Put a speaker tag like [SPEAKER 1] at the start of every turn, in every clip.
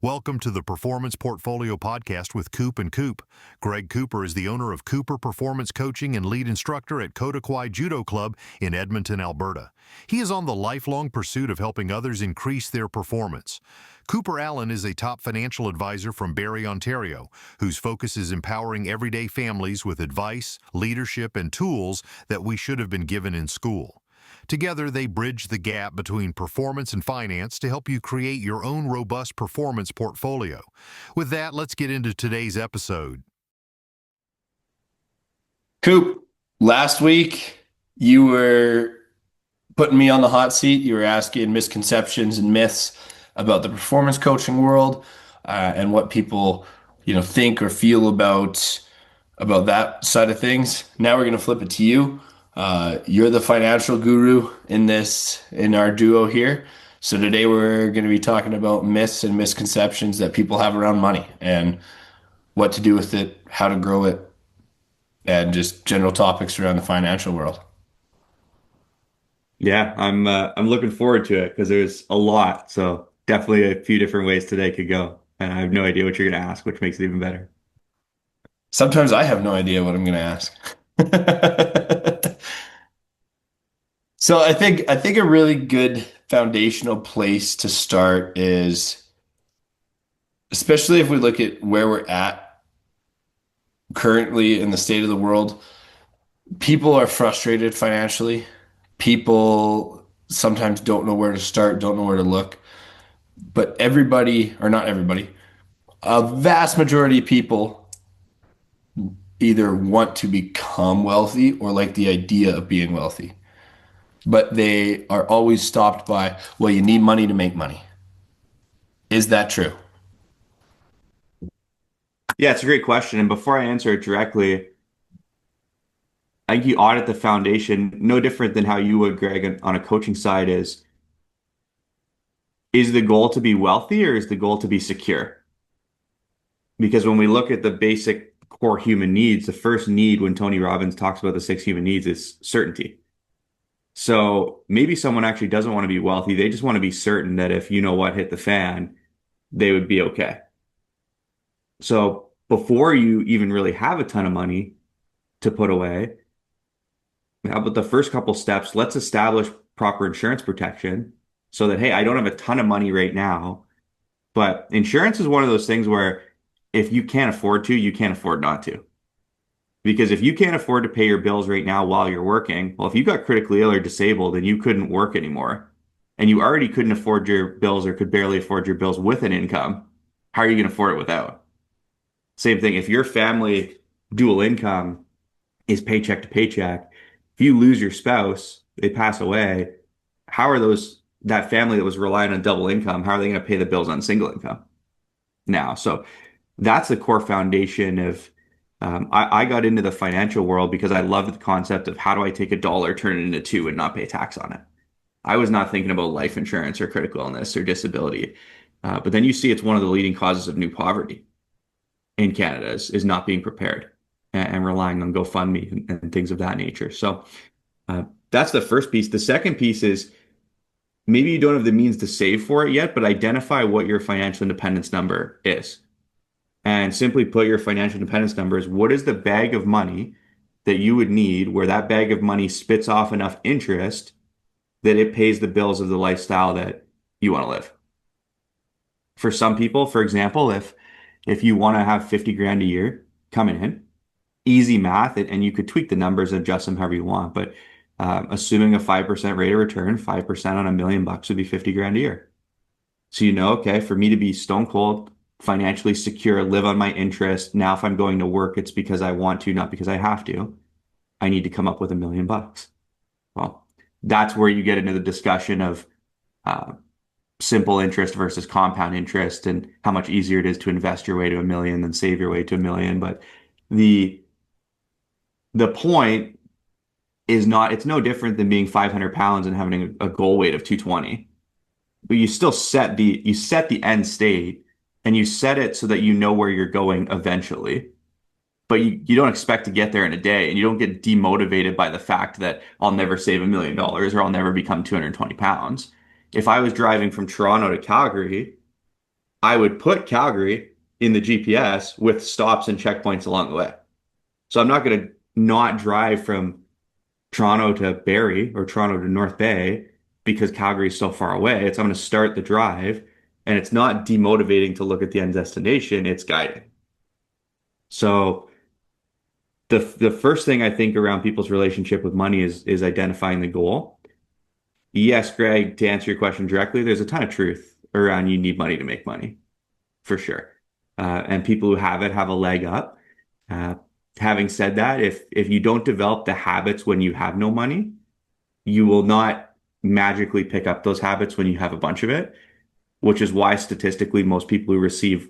[SPEAKER 1] Welcome to the Performance Portfolio Podcast with Coop and Coop. Greg Cooper is the owner of Cooper Performance Coaching and lead instructor at Kodakwai Judo Club in Edmonton, Alberta. He is on the lifelong pursuit of helping others increase their performance. Cooper Allen is a top financial advisor from Barrie, Ontario, whose focus is empowering everyday families with advice, leadership, and tools that we should have been given in school. Together, they bridge the gap between performance and finance to help you create your own robust performance portfolio. With that, let's get into today's episode.
[SPEAKER 2] Coop, last week you were putting me on the hot seat. You were asking misconceptions and myths about the performance coaching world and what people, think or feel about that side of things. Now we're going to flip it to you. You're the financial guru in our duo here. So today we're going to be talking about myths and misconceptions that people have around money and what to do with it, how to grow it, and just general topics around the financial world.
[SPEAKER 3] Yeah, I'm looking forward to it because there's a lot. So definitely a few different ways today could go. And I have no idea what you're going to ask, which makes it even better.
[SPEAKER 2] Sometimes I have no idea what I'm going to ask. So I think a really good foundational place to start is, especially if we look at where we're at currently in the state of the world, people are frustrated financially. People sometimes don't know where to start, don't know where to look. But everybody, or not everybody, a vast majority of people either want to become wealthy or like the idea of being wealthy. But they are always stopped by, well, you need money to make money. Is that true?
[SPEAKER 3] Yeah, it's a great question. And before I answer it directly, I think you audit the foundation no different than how you would, Greg, on a coaching side is the goal to be wealthy or is the goal to be secure? Because when we look at the basic core human needs, the first need when Tony Robbins talks about the 6 human needs is certainty. So maybe someone actually doesn't want to be wealthy. They just want to be certain that if you know what hit the fan, they would be okay. So before you even really have a ton of money to put away, how about the first couple steps? Let's establish proper insurance protection so that, hey, I don't have a ton of money right now, but insurance is one of those things where if you can't afford to, you can't afford not to. Because if you can't afford to pay your bills right now while you're working, well, if you got critically ill or disabled and you couldn't work anymore, and you already couldn't afford your bills or could barely afford your bills with an income, how are you going to afford it without? Same thing. If your family dual income is paycheck to paycheck, if you lose your spouse, they pass away, how are that family that was relying on double income, how are they going to pay the bills on single income now? So that's the core foundation of I got into the financial world because I loved the concept of how do I take $1, turn it into 2 and not pay tax on it. I was not thinking about life insurance or critical illness or disability. But then you see it's one of the leading causes of new poverty in Canada is not being prepared and relying on GoFundMe and things of that nature. So that's the first piece. The second piece is maybe you don't have the means to save for it yet, but identify what your financial independence number is. And simply put, your financial independence number is what is the bag of money that you would need where that bag of money spits off enough interest that it pays the bills of the lifestyle that you want to live. For some people, for example, if you want to have 50 grand a year coming in, easy math, and you could tweak the numbers and adjust them however you want, but assuming a 5% rate of return, 5% on $1 million would be 50 grand a year. So okay, for me to be stone cold, financially secure, live on my interest. Now, if I'm going to work, it's because I want to, not because I have to. I need to come up with $1 million. Well, that's where you get into the discussion of simple interest versus compound interest and how much easier it is to invest your way to $1 million than save your way to $1 million. But the point is it's no different than being 500 pounds and having a goal weight of 220. But you still set the end state. And you set it so that you know where you're going eventually. But you don't expect to get there in a day. And you don't get demotivated by the fact that I'll never save $1 million or I'll never become 220 pounds. If I was driving from Toronto to Calgary, I would put Calgary in the GPS with stops and checkpoints along the way. So I'm not going to not drive from Toronto to Barrie or Toronto to North Bay because Calgary is so far away. I'm going to start the drive, and it's not demotivating to look at the end destination, it's guiding. So the first thing I think around people's relationship with money is identifying the goal. Yes, Greg, to answer your question directly, there's a ton of truth around you need money to make money, for sure. And people who have it have a leg up. Uh, Having said that, if you don't develop the habits when you have no money, you will not magically pick up those habits when you have a bunch of it, which is why statistically most people who receive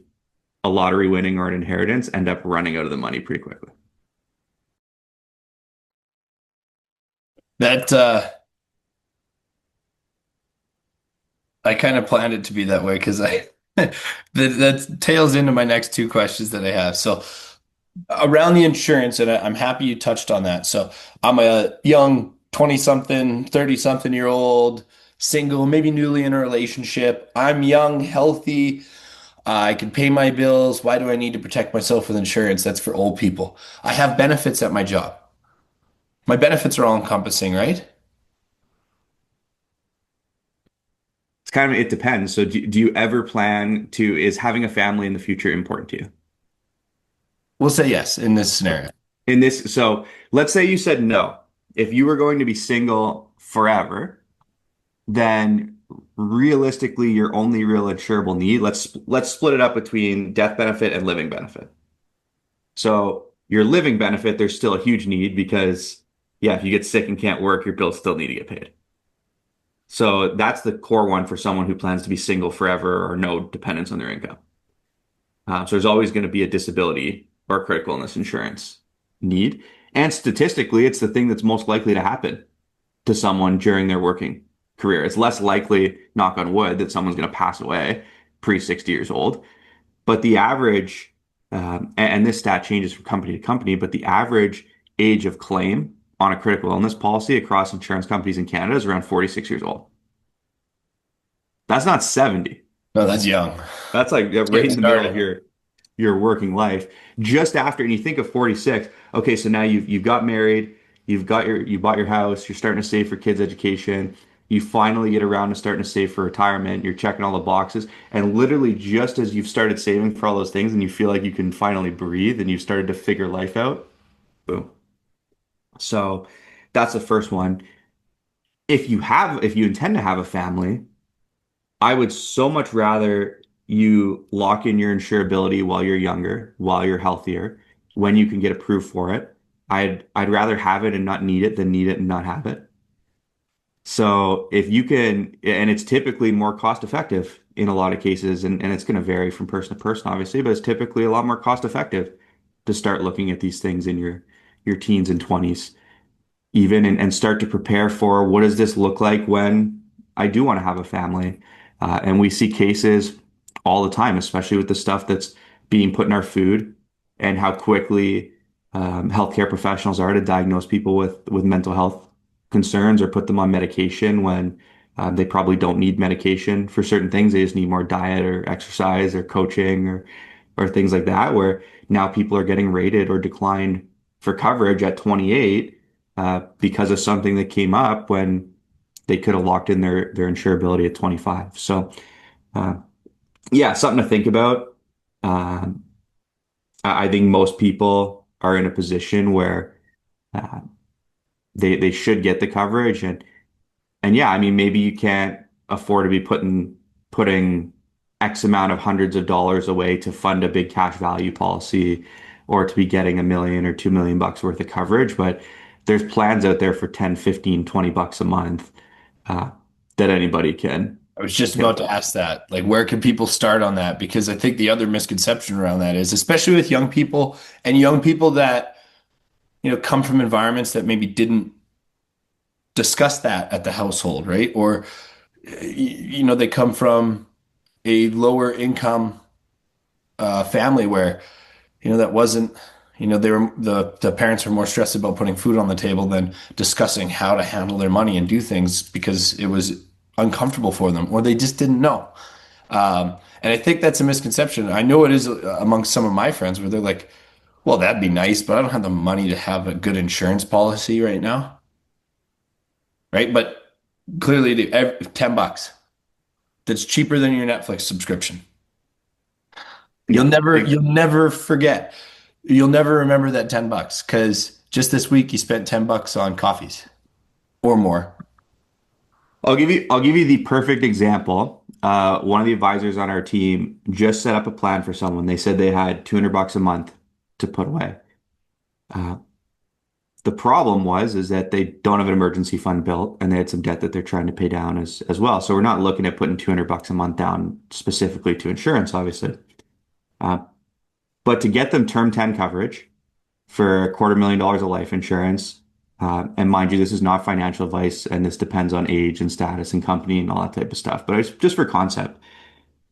[SPEAKER 3] a lottery winning or an inheritance end up running out of the money pretty quickly.
[SPEAKER 2] That I kind of planned it to be that way because I that tails into my next two questions that I have. So around the insurance, and I'm happy you touched on that. So I'm a young 20 something, 30 something year old, single, maybe newly in a relationship. I'm young, healthy. I can pay my bills. Why do I need to protect myself with insurance? That's for old people. I have benefits at my job. My benefits are all encompassing, right?
[SPEAKER 3] It's kind of, it depends. So do you ever plan to, is having a family in the future important to you?
[SPEAKER 2] We'll say yes in this scenario.
[SPEAKER 3] In this, so let's say you said no. If you were going to be single forever, then realistically your only real insurable need, let's split it up between death benefit and living benefit. So your living benefit, there's still a huge need because yeah, if you get sick and can't work, your bills still need to get paid. So that's the core one for someone who plans to be single forever or no dependence on their income. So there's always going to be a disability or critical illness insurance need. And statistically, it's the thing that's most likely to happen to someone during their working career. It's less likely, knock on wood, that someone's going to pass away pre 60 years old. But the average, and this stat changes from company to company, but the average age of claim on a critical illness policy across insurance companies in Canada is around 46 years old. That's not 70.
[SPEAKER 2] No, that's young.
[SPEAKER 3] That's like right
[SPEAKER 2] Getting
[SPEAKER 3] in the middle
[SPEAKER 2] started.
[SPEAKER 3] of your working life. Just after, and you think of 46, okay, so now you've got married, you bought your house, you're starting to save for kids' education, you finally get around to starting to save for retirement, you're checking all the boxes, and literally just as you've started saving for all those things and you feel like you can finally breathe and you've started to figure life out, boom. So that's the first one. If you intend to have a family, I would so much rather you lock in your insurability while you're younger, while you're healthier, when you can get approved for it. I'd rather have it and not need it than need it and not have it. So if you can, and it's typically more cost effective in a lot of cases, and it's going to vary from person to person, obviously, but it's typically a lot more cost effective to start looking at these things in your teens and 20s even and start to prepare for what does this look like when I do want to have a family. And we see cases all the time, especially with the stuff that's being put in our food and how quickly healthcare professionals are to diagnose people with mental health concerns or put them on medication when they probably don't need medication for certain things. They just need more diet or exercise or coaching or things like that, where now people are getting rated or declined for coverage at 28 because of something that came up when they could have locked in their insurability at 25. So, yeah, something to think about. Um, I think most people are in a position where uh, they should get the coverage, and yeah, I mean maybe you can't afford to be putting X amount of hundreds of dollars away to fund a big cash value policy or to be getting $1 million or $2 million worth of coverage, but there's plans out there for 10, 15, $20 a month uh, that anybody
[SPEAKER 2] I was just
[SPEAKER 3] can
[SPEAKER 2] about to
[SPEAKER 3] afford.
[SPEAKER 2] ask that. Like, where can people start on that? Because I think the other misconception around that is, especially with young people and young people that, come from environments that maybe didn't discuss that at the household, right? Or, they come from a lower income family where, that wasn't, they were the parents were more stressed about putting food on the table than discussing how to handle their money and do things because it was uncomfortable for them, or they just didn't know. And And I think that's a misconception. I know it is amongst some of my friends where they're like, well, that'd be nice, but I don't have the money to have a good insurance policy right now. Right. But clearly, $10. That's cheaper than your Netflix subscription.
[SPEAKER 3] Yeah.
[SPEAKER 2] You'll never forget. You'll never remember that $10 because just this week you spent $10 on coffees or more.
[SPEAKER 3] I'll give you the perfect example. One of the advisors on our team just set up a plan for someone. They said they had $200 a month to put away. Uh, the problem is that they don't have an emergency fund built, and they had some debt that they're trying to pay down as well. So we're not looking at putting $200 a month down specifically to insurance, obviously. Uh, but to get them term 10 coverage for $250,000 of life insurance, and mind you, this is not financial advice, and this depends on age and status and company and all that type of stuff. But it's just for concept.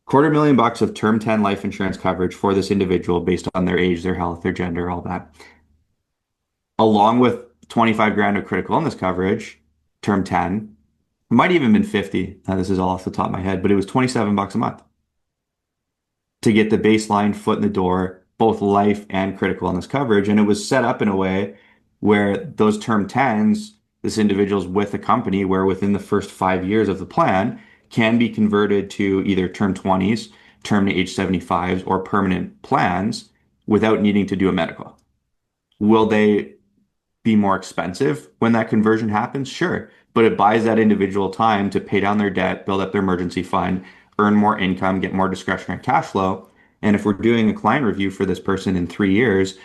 [SPEAKER 3] $250,000 of term 10 life insurance coverage for this individual based on their age, their health, their gender, all that, along with 25 grand of critical illness coverage, term 10, it might even been 50. This is all off the top of my head, but it was $27 a month to get the baseline foot in the door, both life and critical illness coverage. And it was set up in a way where those term 10s, this individual's with a company where within the first 5 years of the plan can be converted to either term 20s, term to age 75s, or permanent plans without needing to do a medical. Will they be more expensive when that conversion happens? Sure. But it buys that individual time to pay down their debt, build up their emergency fund, earn more income, get more discretionary cash flow. And if we're doing a client review for this person in 3 years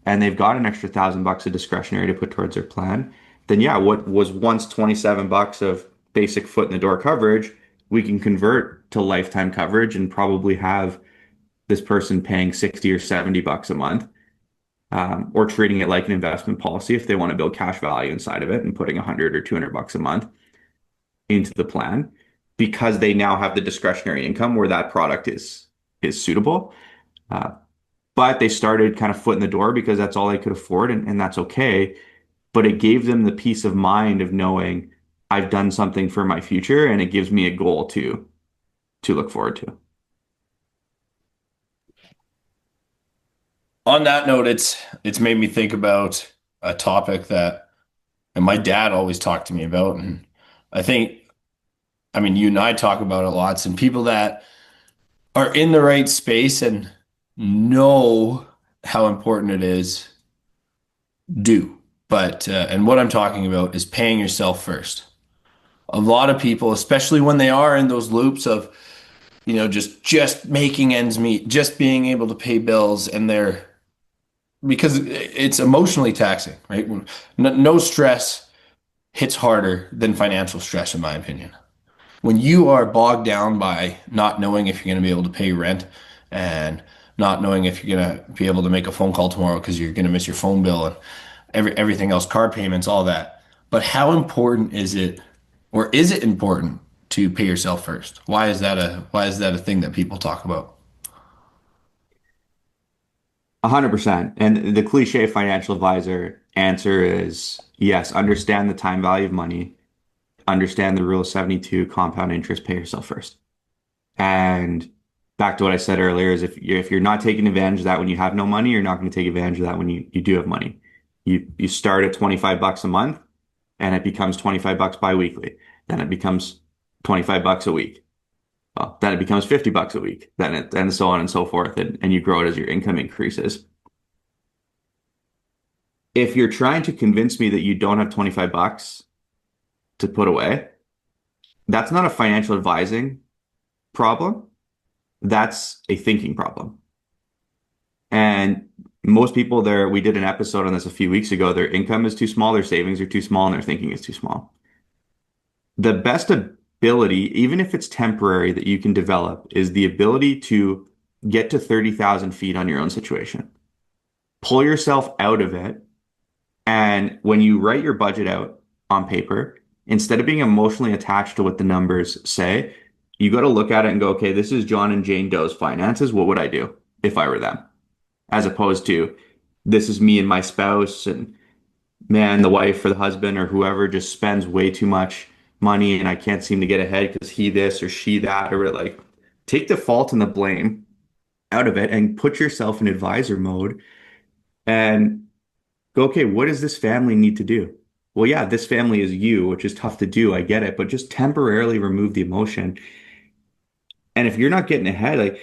[SPEAKER 3] and they've got an extra $1,000 of discretionary to put towards their plan, then yeah, what was once $27 of basic foot in the door coverage, we can convert to lifetime coverage and probably have this person paying 60 or $70 a month, or treating it like an investment policy if they want to build cash value inside of it and putting 100 or $200 a month into the plan because they now have the discretionary income where that product is suitable. Uh, but they started kind of foot in the door because that's all they could afford, and that's okay. But it gave them the peace of mind of knowing I've done something for my future, and it gives me a goal to look forward to.
[SPEAKER 2] On that note, it's made me think about a topic that and my dad always talked to me about, and I think, I mean, you and I talk about it lots, and people that are in the right space and know how important it is do. But and what I'm talking about is paying yourself first. A lot of people, especially when they are in those loops of, just making ends meet, just being able to pay bills, and they're because it's emotionally taxing, right? No stress hits harder than financial stress, in my opinion. When you are bogged down by not knowing if you're going to be able to pay rent and not knowing if you're going to be able to make a phone call tomorrow because you're going to miss your phone bill and everything else, car payments, all that. But how important is it, or is it important to pay yourself first? Why is that a thing that people talk about?
[SPEAKER 3] 100%. And the cliche financial advisor answer is yes, understand the time value of money, understand the rule of 72, compound interest, pay yourself first. And back to what I said earlier is if you're not taking advantage of that when you have no money, you're not going to take advantage of that when you do have money. You start at $25 a month and it becomes $25 biweekly. Then it becomes $25 a week. Well, then it becomes $50 a week. And so on and so forth. And you grow it as your income increases. If you're trying to convince me that you don't have $25 to put away, that's not a financial advising problem. That's a thinking problem. And most people there, we did an episode on this a few weeks ago. Their income is too small, their savings are too small, and their thinking is too small. The best ability, even if it's temporary, that you can develop is the ability to get to 30,000 feet on your own situation. Pull yourself out of it. And when you write your budget out on paper, instead of being emotionally attached to what the numbers say, you got to look at it and go, okay, this is John and Jane Doe's finances. What would I do if I were them? As opposed to, this is me and my spouse, and man, the wife or the husband or whoever just spends way too much money and I can't seem to get ahead because he this or she that, or like take the fault and the blame out of it and put yourself in advisor mode and go, okay, what does this family need to do? Well, yeah, this family is you, which is tough to do. I get it, but just temporarily remove the emotion. And if you're not getting ahead, like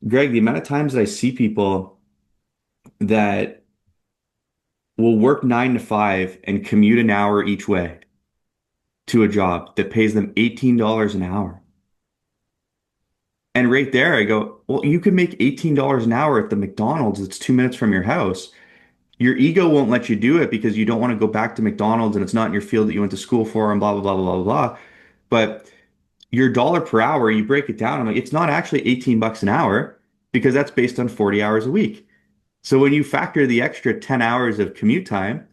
[SPEAKER 3] Greg, the amount of times that I see people that will work 9 to 5 and commute an hour each way to a job that pays them $18 an hour. And right there, I go, well, you could make $18 an hour at the McDonald's that's 2 minutes from your house. Your ego won't let you do it because you don't want to go back to McDonald's and it's not in your field that you went to school for and blah, blah, blah, blah, blah, blah. But your dollar per hour, you break it down. I'm like, it's not actually 18 bucks an hour because that's based on 40 hours a week. So when you factor the extra 10 hours of commute time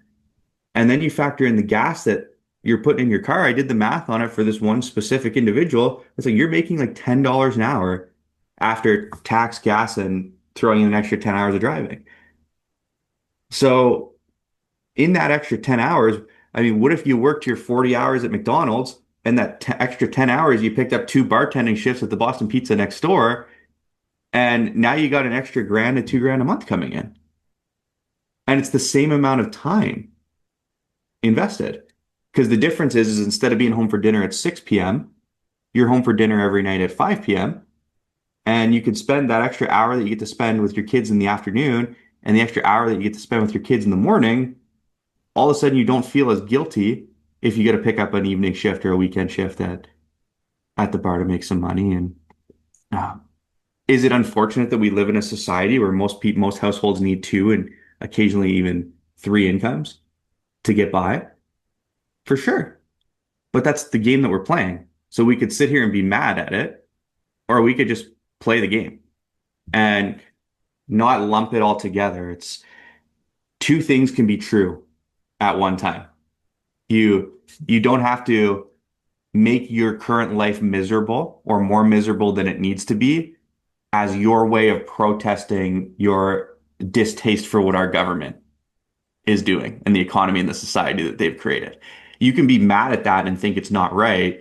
[SPEAKER 3] and then you factor in the gas that you're putting in your car, I did the math on it for this one specific individual. It's like you're making like $10 an hour after tax, gas, and throwing in an extra 10 hours of driving. So in that extra 10 hours, I mean, what if you worked your 40 hours at McDonald's and that extra 10 hours you picked up 2 bartending shifts at the Boston Pizza next door, and now you got an extra grand to 2 grand a month coming in. And it's the same amount of time invested. Because the difference is instead of being home for dinner at 6 p.m., you're home for dinner every night at 5 p.m. And you could spend that extra hour that you get to spend with your kids in the afternoon and the extra hour that you get to spend with your kids in the morning. All of a sudden, you don't feel as guilty if you get to pick up an evening shift or a weekend shift at the bar to make some money. And uh, is it unfortunate that we live in a society where most households need two and occasionally even three incomes to get by? For sure. But that's the game that we're playing. So we could sit here and be mad at it, or we could just play the game and not lump it all together. It's two things can be true at one time. You don't have to make your current life miserable or more miserable than it needs to be as your way of protesting your distaste for what our government is doing and the economy and the society that they've created. You can be mad at that and think it's not right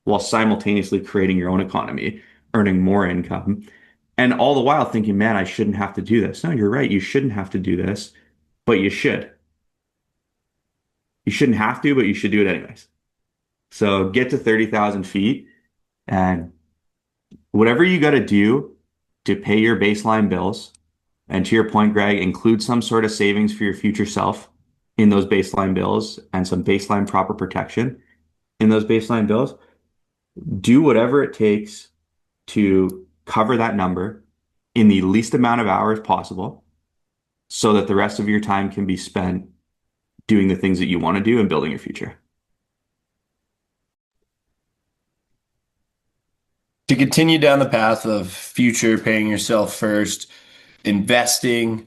[SPEAKER 3] while simultaneously creating your own economy, earning more income, and all the while thinking, man, I shouldn't have to do this. No, you're right. You shouldn't have to do this, but you should. You shouldn't have to, but you should do it anyways. So get to 30,000 feet and whatever you got to do to pay your baseline bills. And to your point, Greg, include some sort of savings for your future self in those baseline bills and some baseline proper protection in those baseline bills. Do whatever it takes to cover that number in the least amount of hours possible so that the rest of your time can be spent doing the things that you want to do and building your future.
[SPEAKER 2] To continue down the path of future paying yourself first, investing,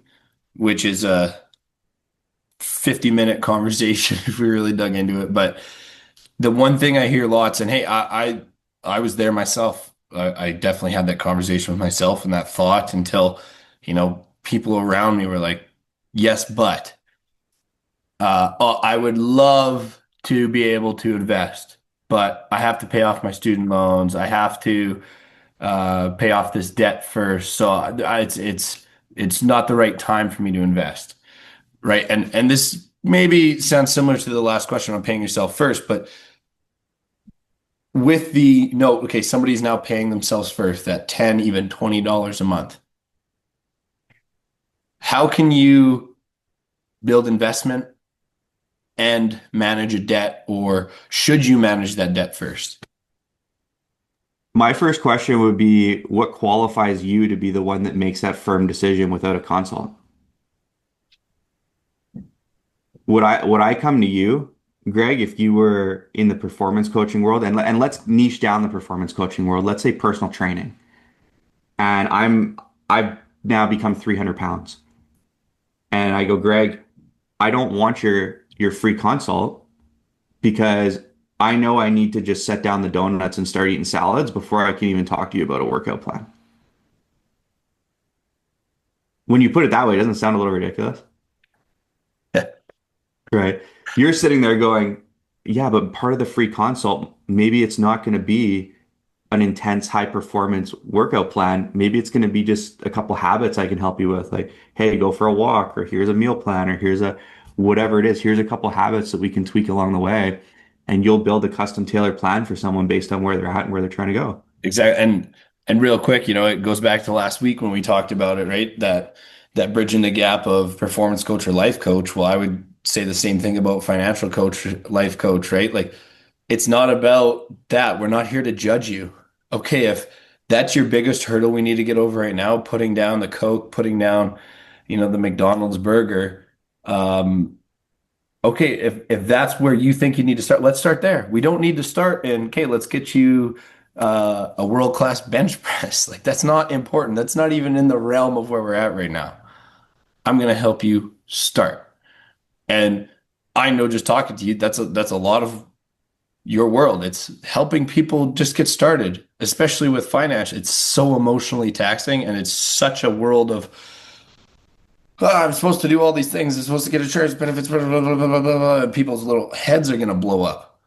[SPEAKER 2] which is a 50-minute conversation if we really dug into it. But the one thing I hear lots, and hey, I was there myself. I definitely had that conversation with myself and that thought until, people around me were like, yes, but I would love to be able to invest, but I have to pay off my student loans. I have to pay off this debt first. So it's not the right time for me to invest. Right. And this maybe sounds similar to the last question on paying yourself first, but with the no, okay, somebody's now paying themselves first at 10, even $20 a month. How can you build investment and manage a debt, or should you manage that debt first?
[SPEAKER 3] My first question would be, what qualifies you to be the one that makes that firm decision without a consult? Would I come to you, Greg, if you were in the performance coaching world, and let's niche down the performance coaching world, let's say personal training, and I've now become 300 pounds, and I go, Greg, I don't want your free consult because I know I need to just set down the donuts and start eating salads before I can even talk to you about a workout plan. When you put it that way, doesn't it sound a little ridiculous? Right. You're sitting there going, yeah, but part of the free consult, maybe it's not going to be an intense high performance workout plan. Maybe it's going to be just a couple habits I can help you with. Like, hey, go for a walk, or here's a meal plan, or here's a whatever it is. Here's a couple habits that we can tweak along the way. And you'll build a custom tailored plan for someone based on where they're at and where they're trying to go.
[SPEAKER 2] Exactly. And real quick, it goes back to last week when we talked about it, right? That bridging the gap of performance coach or life coach. Well, I would say the same thing about financial coach, life coach, right? Like it's not about that. We're not here to judge you. Okay, if that's your biggest hurdle we need to get over right now, putting down the Coke, putting down, the McDonald's burger. Okay, if that's where you think you need to start, let's start there. We don't need to start in, okay, let's get you a world-class bench press. Like that's not important. That's not even in the realm of where we're at right now. I'm going to help you start. And I know just talking to you, that's a lot of your world. It's helping people just get started, especially with finance. It's so emotionally taxing and it's such a world of I'm supposed to do all these things. I'm supposed to get insurance benefits, blah, blah, blah, blah, blah, blah, and people's little heads are going to blow up.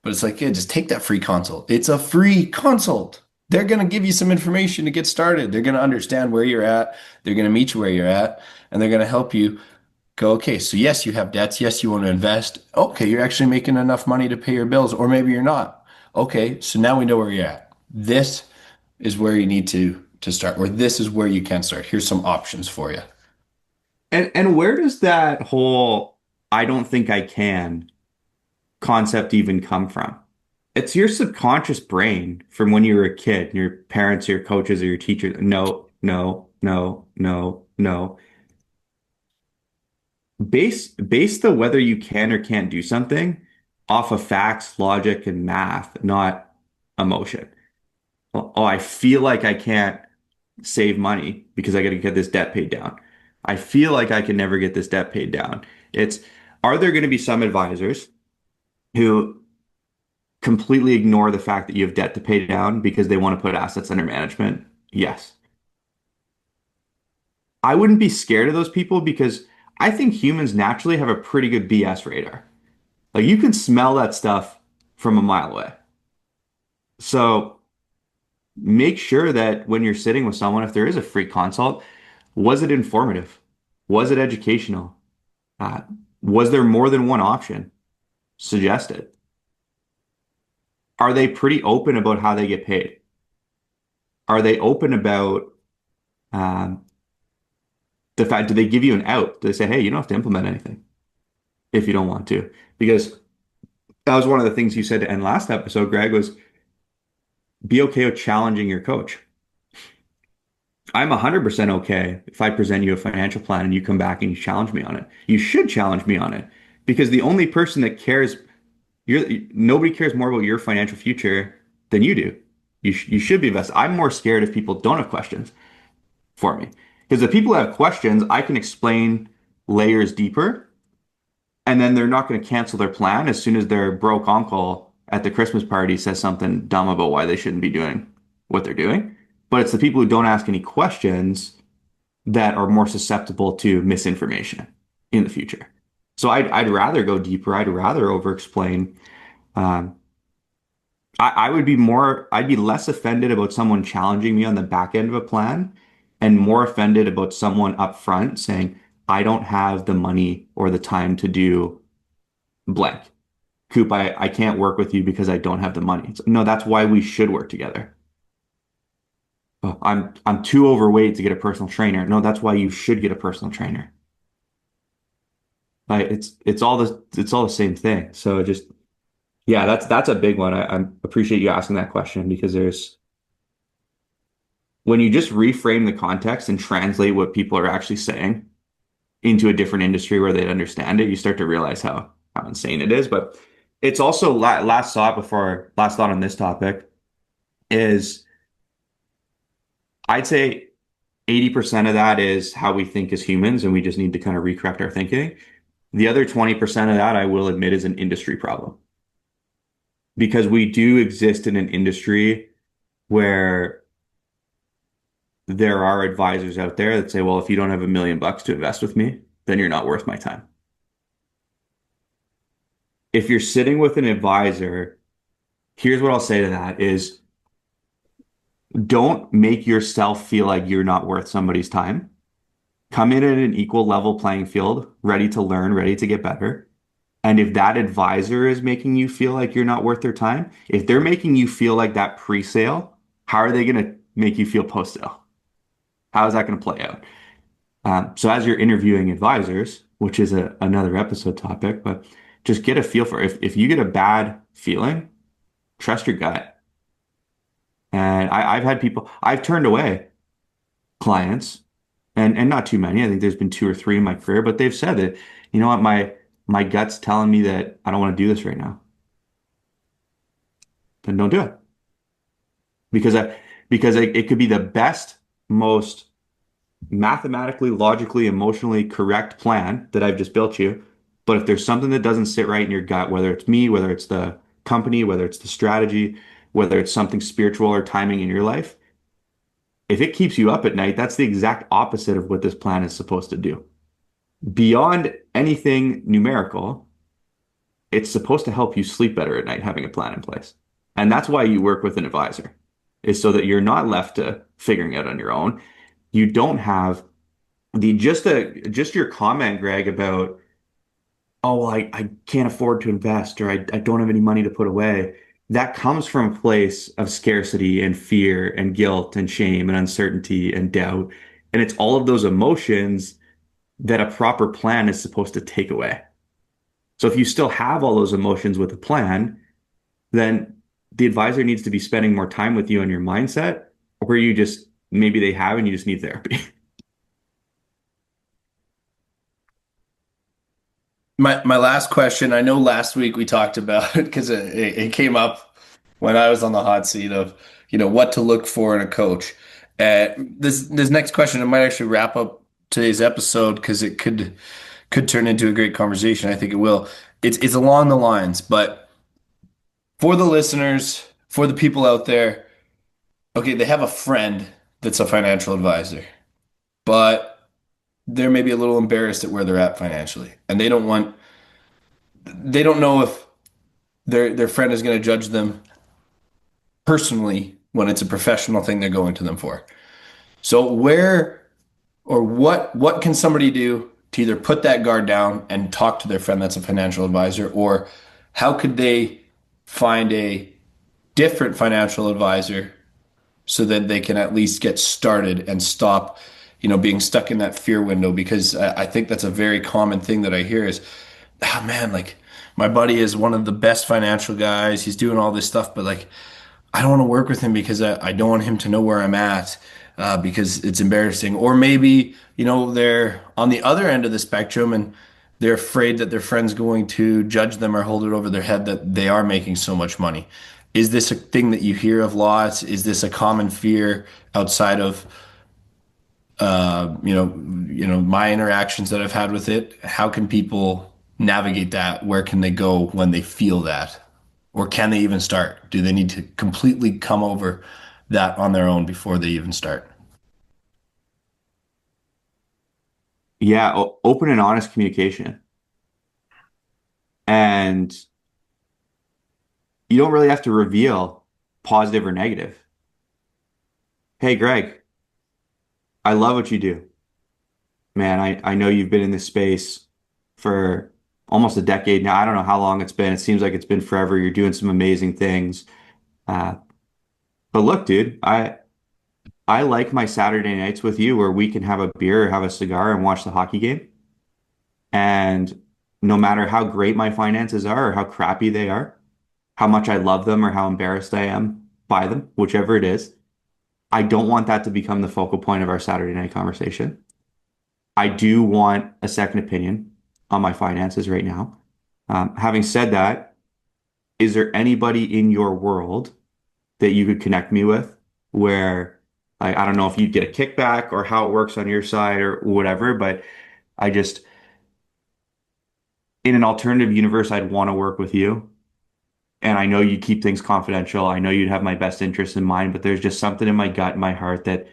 [SPEAKER 2] But it's like, yeah, just take that free consult. It's a free consult. They're going to give you some information to get started. They're going to understand where you're at. They're going to meet you where you're at, and they're going to help you go, okay, so yes, you have debts. Yes, you want to invest. Okay, you're actually making enough money to pay your bills, or maybe you're not. Okay, so now we know where you're at. This is where you need to start, or this is where you can start. Here's some options for you.
[SPEAKER 3] And where does that whole I don't think I can concept even come from? It's your subconscious brain from when you were a kid, your parents, your coaches, or your teachers. No, no, no, no, no. Base the whether you can or can't do something off of facts, logic, and math, not emotion. Oh, I feel like I can't save money because I got to get this debt paid down. I feel like I can never get this debt paid down. It's, are there going to be some advisors who completely ignore the fact that you have debt to pay down because they want to put assets under management? Yes. I wouldn't be scared of those people because I think humans naturally have a pretty good BS radar. Like you can smell that stuff from a mile away. So make sure that when you're sitting with someone, if there is a free consult, was it informative? Was it educational? Uh, was there more than one option suggested? Are they pretty open about how they get paid? Are they open about um, the fact, do they give you an out? Do they say, hey, you don't have to implement anything if you don't want to? Because that was one of the things you said to end last episode, Greg, was be okay with challenging your coach. I'm 100% okay if I present you a financial plan and you come back and you challenge me on it. You should challenge me on it because the only person that cares, nobody cares more about your financial future than you do. You should be invested. I'm more scared if people don't have questions for me because if people have questions, I can explain layers deeper and then they're not going to cancel their plan as soon as their broke uncle at the Christmas party says something dumb about why they shouldn't be doing what they're doing. But it's the people who don't ask any questions that are more susceptible to misinformation in the future. So I'd rather go deeper. I'd rather over explain. Um, I would be more, I'd be less offended about someone challenging me on the back end of a plan and more offended about someone up front saying, I don't have the money or the time to do blank. Coop, I can't work with you because I don't have the money. No, that's why we should work together. Oh, I'm too overweight to get a personal trainer. No, that's why you should get a personal trainer. Like it's all the same thing. So just yeah, that's a big one. I appreciate you asking that question because there's when you just reframe the context and translate what people are actually saying into a different industry where they understand it, you start to realize how insane it is. But it's also last thought on this topic is I'd say 80% of that is how we think as humans, and we just need to kind of recorrect our thinking. The other 20% of that, I will admit, is an industry problem because we do exist in an industry where there are advisors out there that say, well, if you don't have $1 million to invest with me, then you're not worth my time. If you're sitting with an advisor, here's what I'll say to that is Don't make yourself feel like you're not worth somebody's time. Come in at an equal level playing field, ready to learn, ready to get better. And if that advisor is making you feel like you're not worth their time, if they're making you feel like that pre-sale, how are they going to make you feel post-sale? How is that going to play out? So as you're interviewing advisors, which is another episode topic, but just get a feel for if you get a bad feeling, trust your gut. And I've had people, I've turned away clients, and not too many. I think there's been two or three in my career, but they've said that, you know what, my gut's telling me that I don't want to do this right now. Then don't do it. Because it could be the best, most mathematically, logically, emotionally correct plan that I've just built you. But if there's something that doesn't sit right in your gut, whether it's me, whether it's the company, whether it's the strategy, whether it's something spiritual or timing in your life, if it keeps you up at night, that's the exact opposite of what this plan is supposed to do. Beyond anything numerical, it's supposed to help you sleep better at night having a plan in place. And that's why you work with an advisor, is so that you're not left to figuring out on your own. You don't have the just your comment, Greg, about, oh, well, I can't afford to invest, or I don't have any money to put away. That comes from a place of scarcity and fear and guilt and shame and uncertainty and doubt. And it's all of those emotions that a proper plan is supposed to take away. So if you still have all those emotions with a plan, then the advisor needs to be spending more time with you on your mindset, or you just maybe they have and you just need therapy.
[SPEAKER 2] My last question, I know last week we talked about because it came up when I was on the hot seat of, what to look for in a coach. This next question, it might actually wrap up today's episode because it could turn into a great conversation. I think it will. It's along the lines, but for the listeners, for the people out there, okay, they have a friend that's a financial advisor, but they're maybe a little embarrassed at where they're at financially, and they don't know if their friend is going to judge them personally when it's a professional thing they're going to them for. So where or what can somebody do to either put that guard down and talk to their friend that's a financial advisor, or how could they find a different financial advisor so that they can at least get started and stop, being stuck in that fear window? Because I think that's a very common thing that I hear is, oh man, like my buddy is one of the best financial guys. He's doing all this stuff, but like I don't want to work with him because I don't want him to know where I'm at, because it's embarrassing. Or maybe, they're on the other end of the spectrum and they're afraid that their friend's going to judge them or hold it over their head that they are making so much money. Is this a thing that you hear of lots? Is this a common fear outside of my interactions that I've had with it? How can people navigate that? Where can they go when they feel that? Or can they even start? Do they need to completely come over that on their own before they even start?
[SPEAKER 3] Yeah, open and honest communication. And you don't really have to reveal positive or negative. Hey, Greg, I love what you do. Man, I know you've been in this space for almost a decade now. I don't know how long it's been. It seems like it's been forever. You're doing some amazing things. Uh, but look, dude, I like my Saturday nights with you where we can have a beer or have a cigar and watch the hockey game. And no matter how great my finances are or how crappy they are, how much I love them or how embarrassed I am by them, whichever it is, I don't want that to become the focal point of our Saturday night conversation. I do want a second opinion on my finances right now. Having said that, is there anybody in your world that you could connect me with where I don't know if you'd get a kickback or how it works on your side or whatever, but I just, in an alternative universe, I'd want to work with you. And I know you keep things confidential. I know you'd have my best interests in mind, but there's just something in my gut and my heart that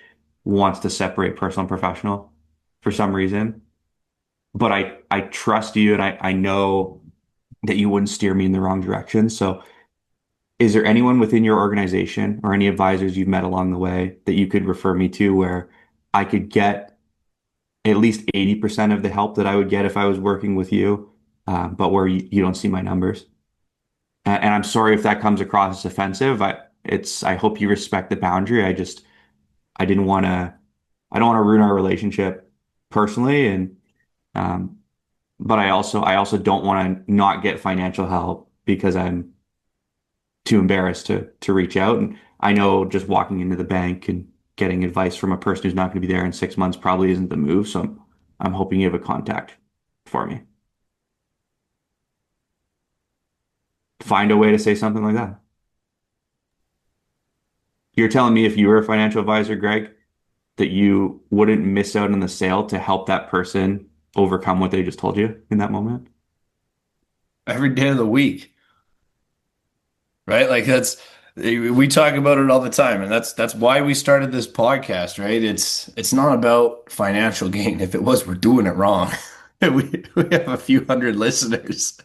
[SPEAKER 3] wants to separate personal and professional for some reason. But I trust you and I know that you wouldn't steer me in the wrong direction. So is there anyone within your organization or any advisors you've met along the way that you could refer me to where I could get at least 80% of the help that I would get if I was working with you, but where you don't see my numbers? And I'm sorry if that comes across as offensive. I hope you respect the boundary. I didn't want to, I don't want to ruin our relationship personally. And, um, but I also don't want to not get financial help because I'm too embarrassed to reach out. And I know just walking into the bank and getting advice from a person who's not going to be there in 6 months probably isn't the move. So I'm hoping you have a contact for me. Find a way to say something like that. You're telling me if you were a financial advisor, Greg, that you wouldn't miss out on the sale to help that person overcome what they just told you in that moment?
[SPEAKER 2] Every day of the week, right? Like we talk about it all the time, and that's why we started this podcast, right? It's not about financial gain. If it was, we're doing it wrong. We have a few hundred listeners.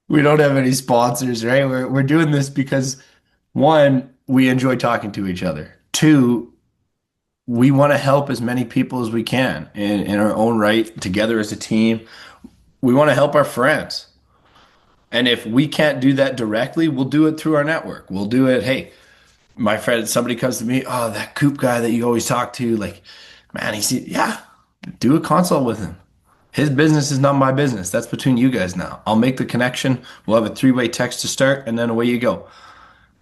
[SPEAKER 2] We don't have any sponsors, right? We're doing this because one, we enjoy talking to each other. Two, we want to help as many people as we can in our own right, together as a team. We want to help our friends. And if we can't do that directly, we'll do it through our network. We'll do it. Hey, my friend, somebody comes to me, oh, that Coop guy that you always talk to, like, man, yeah, do a consult with him. His business is not my business. That's between you guys now. I'll make the connection. We'll have a three-way text to start, and then away you go.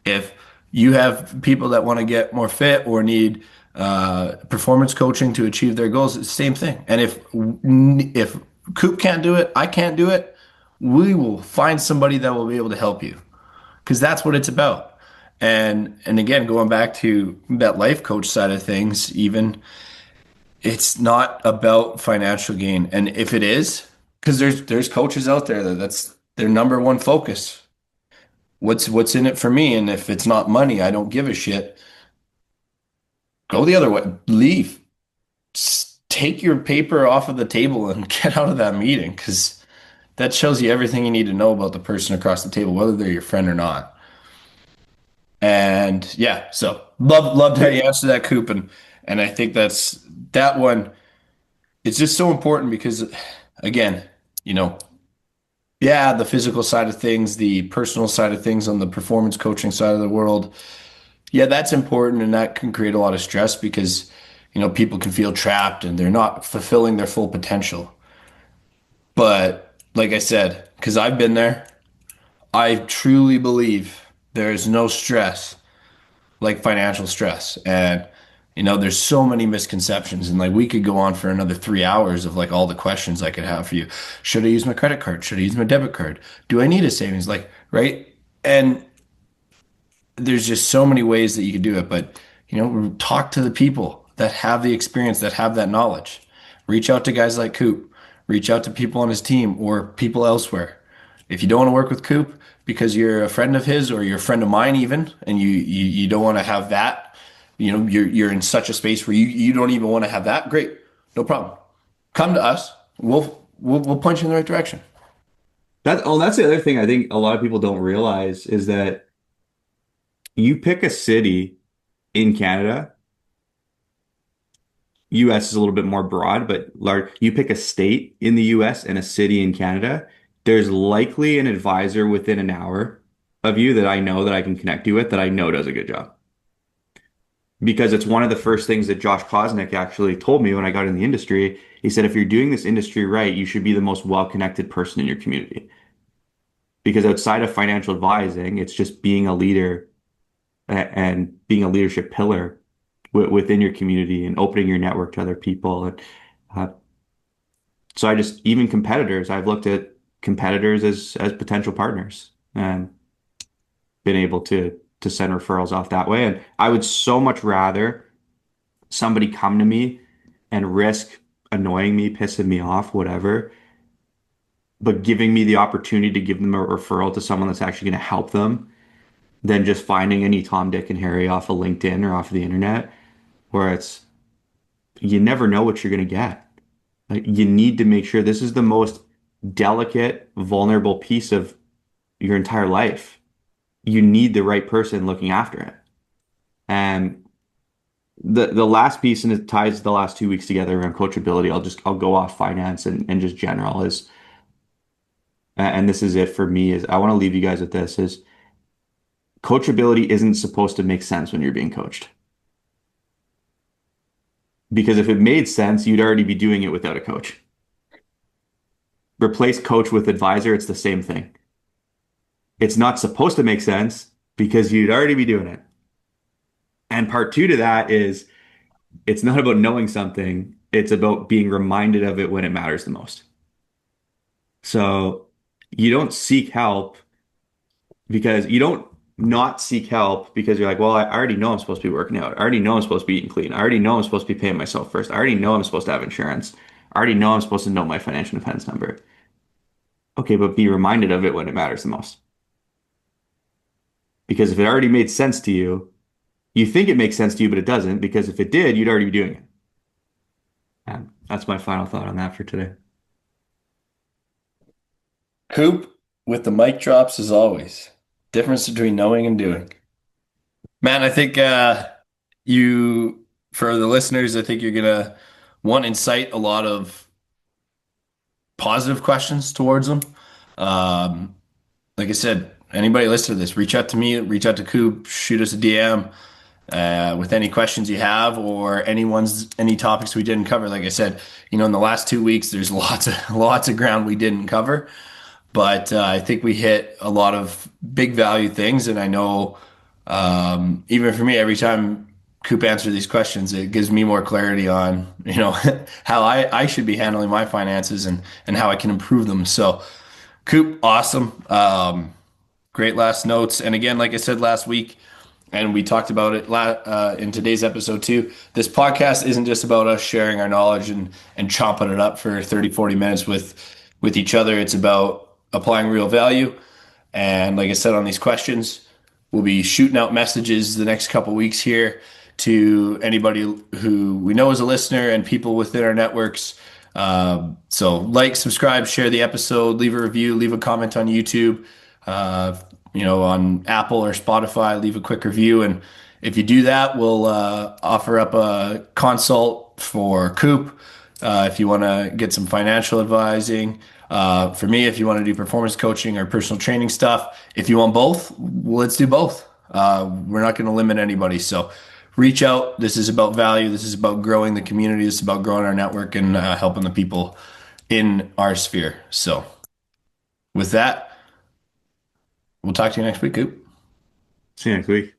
[SPEAKER 2] If you have people that want to get more fit or need performance coaching to achieve their goals, it's the same thing. And if Coop can't do it, I can't do it, we will find somebody that will be able to help you because that's what it's about. And again, going back to that life coach side of things, even it's not about financial gain. And if it is, because there's coaches out there that's their number one focus. What's in it for me? And if it's not money, I don't give a shit. Go the other way. Leave. Take your paper off of the table and get out of that meeting because that shows you everything you need to know about the person across the table, whether they're your friend or not. And yeah, so loved how you answered that, Coop, and I think that one. It's just so important because, again, you know, yeah, the physical side of things, the personal side of things on the performance coaching side of the world, yeah, that's important, and that can create a lot of stress because, people can feel trapped and they're not fulfilling their full potential. But like I said, because I've been there, I truly believe there is no stress like financial stress. And, there's so many misconceptions. And like we could go on for another 3 hours of like all the questions I could have for you. Should I use my credit card? Should I use my debit card? Do I need a savings? Like, right? And there's just so many ways that you can do it. But, talk to the people that have the experience, that have that knowledge. Reach out to guys like Coop. Reach out to people on his team or people elsewhere. If you don't want to work with Coop because you're a friend of his or you're a friend of mine even, and you don't want to have that, you're in such a space where you don't even want to have that, great. No problem. Come to us. We'll point you in the right direction.
[SPEAKER 3] That's the other thing I think a lot of people don't realize is that you pick a city in Canada. US is a little bit more broad, but you pick a state in the US and a city in Canada, there's likely an advisor within an hour of you that I know that I can connect you with that I know does a good job. Because it's one of the first things that Josh Kosnick actually told me when I got in the industry. He said, if you're doing this industry right, you should be the most well-connected person in your community. Because outside of financial advising, it's just being a leader and being a leadership pillar within your community and opening your network to other people. And so even competitors, I've looked at competitors as potential partners and been able to send referrals off that way. And I would so much rather somebody come to me and risk annoying me, pissing me off, whatever, but giving me the opportunity to give them a referral to someone that's actually going to help them than just finding any Tom, Dick, and Harry off of LinkedIn or off of the internet, where you never know what you're going to get. Like, you need to make sure this is the most delicate, vulnerable piece of your entire life. you need the right person looking after it. And the last piece, and it ties the last 2 weeks together around coachability. I'll go off finance and just general is, and this is it for me, is I want to leave you guys with this is coachability isn't supposed to make sense when you're being coached. Because if it made sense, you'd already be doing it without a coach. Replace coach with advisor, it's the same thing. It's not supposed to make sense because you'd already be doing it. And part two to that is it's not about knowing something, it's about being reminded of it when it matters the most. So you don't seek help because you don't not seek help because you're like, well, I already know I'm supposed to be working out. I already know I'm supposed to be eating clean. I already know I'm supposed to be paying myself first. I already know I'm supposed to have insurance. I already know I'm supposed to know my financial independence number. Okay, but be reminded of it when it matters the most. Because if it already made sense to you, you think it makes sense to you, but it doesn't, because if it did, you'd already be doing it. And that's my final thought on that for today.
[SPEAKER 2] Coop with the mic drops as always. Difference between knowing and doing. Man, I think you, for the listeners, I think you're gonna one incite a lot of positive questions towards them. Um, like I said, anybody listening to this, reach out to me, reach out to Coop, shoot us a DM with any questions you have or any topics we didn't cover. Like I said, in the last 2 weeks, there's lots of ground we didn't cover. But I think we hit a lot of big value things. And I know, even for me, every time Coop answers these questions, it gives me more clarity on, how I should be handling my finances and how I can improve them. So, Coop, awesome. Great last notes. And again, like I said last week, and we talked about it in today's episode too. This podcast isn't just about us sharing our knowledge and chomping it up for 30, 40 minutes with each other. It's about applying real value. And like I said, on these questions, we'll be shooting out messages the next couple weeks here to anybody who we know is a listener and people within our networks. So like, subscribe, share the episode, leave a review, leave a comment on YouTube. Uh, on Apple or Spotify, leave a quick review. And if you do that, we'll offer up a consult for Coop if you want to get some financial advising. For me, if you want to do performance coaching or personal training stuff, if you want both, let's do both. We're not going to limit anybody. So reach out. This is about value. This is about growing the community. This is about growing our network and helping the people in our sphere. So with that, we'll talk to you next week, Coop.
[SPEAKER 3] See you next week.